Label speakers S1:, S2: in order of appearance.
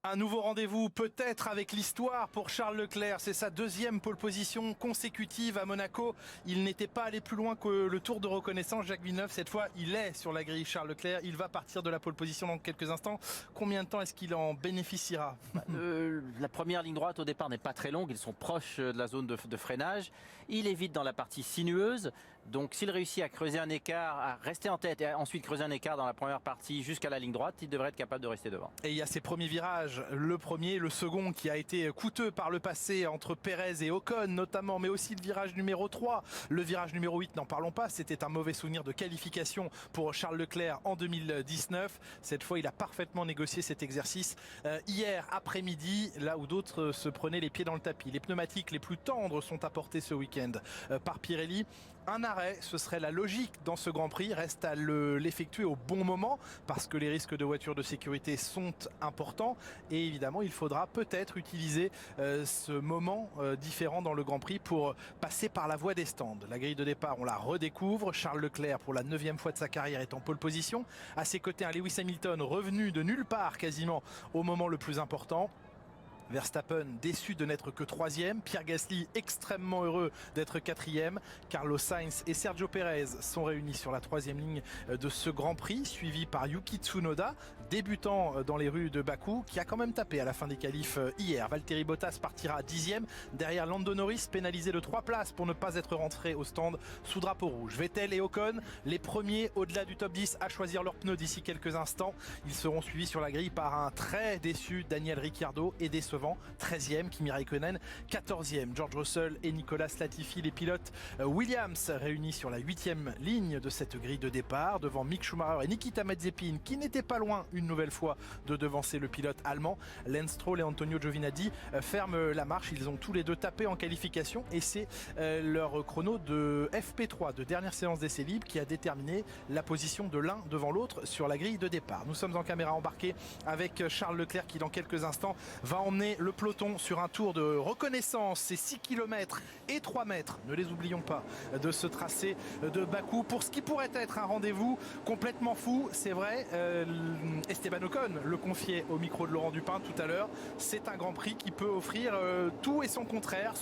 S1: Un nouveau rendez-vous peut-être avec l'histoire pour Charles Leclerc. C'est sa deuxième pole position consécutive à Monaco. Il n'était pas allé plus loin que le tour de reconnaissance. Jacques Villeneuve, cette fois, il est sur la grille Charles Leclerc. Il va partir de la pole position dans quelques instants. Combien de temps est-ce qu'il en bénéficiera?
S2: La première ligne droite au départ n'est pas très longue. Ils sont proches de la zone de freinage. Il est vite dans la partie sinueuse. Donc s'il réussit à creuser un écart, à rester en tête et ensuite creuser un écart dans la première partie jusqu'à la ligne droite, il devrait être capable de rester devant.
S1: Et il y a ses premiers virages, le premier, le second qui a été coûteux par le passé entre Pérez et Ocon notamment, mais aussi le virage numéro 3, le virage numéro 8, n'en parlons pas, c'était un mauvais souvenir de qualification pour Charles Leclerc en 2019. Cette fois, il a parfaitement négocié cet exercice hier après-midi, là où d'autres se prenaient les pieds dans le tapis. Les pneumatiques les plus tendres sont apportés ce week-end par Pirelli. Un arrêt, ce serait la logique dans ce Grand Prix, reste à l'effectuer au bon moment parce que les risques de voitures de sécurité sont importants et évidemment il faudra peut-être utiliser ce moment différent dans le Grand Prix pour passer par la voie des stands. La grille de départ, on la redécouvre. Charles Leclerc, pour la 9e fois de sa carrière, est en pole position. À ses côtés, un Lewis Hamilton revenu de nulle part quasiment au moment le plus important. Verstappen déçu de n'être que 3e, Pierre Gasly extrêmement heureux d'être 4e, Carlos Sainz et Sergio Pérez sont réunis sur la 3e ligne de ce Grand Prix, suivi par Yuki Tsunoda, débutant dans les rues de Bakou, qui a quand même tapé à la fin des qualifs hier. Valtteri Bottas partira 10e, derrière Lando Norris, pénalisé de 3 places pour ne pas être rentré au stand sous drapeau rouge. Vettel et Ocon, les premiers au-delà du top 10 à choisir leurs pneus d'ici quelques instants. Ils seront suivis sur la grille par un très déçu Daniel Ricciardo et décevant 13e, Kimi Raikkonen 14e, George Russell et Nicolas Latifi, les pilotes Williams réunis sur la 8e ligne de cette grille de départ devant Mick Schumacher et Nikita Mazepin qui n'étaient pas loin une nouvelle fois de devancer le pilote allemand. Lance Stroll et Antonio Giovinazzi ferment la marche, ils ont tous les deux tapé en qualification et c'est leur chrono de FP3 de dernière séance d'essai libre qui a déterminé la position de l'un devant l'autre sur la grille de départ. Nous sommes en caméra embarquée avec Charles Leclerc qui dans quelques instants va emmener le peloton sur un tour de reconnaissance. C'est 6 km et 3 mètres, ne les oublions pas, de ce tracé de Bakou pour ce qui pourrait être un rendez-vous complètement fou. C'est vrai, Esteban Ocon le confiait au micro de Laurent Dupin tout à l'heure. C'est un Grand Prix qui peut offrir tout et son contraire.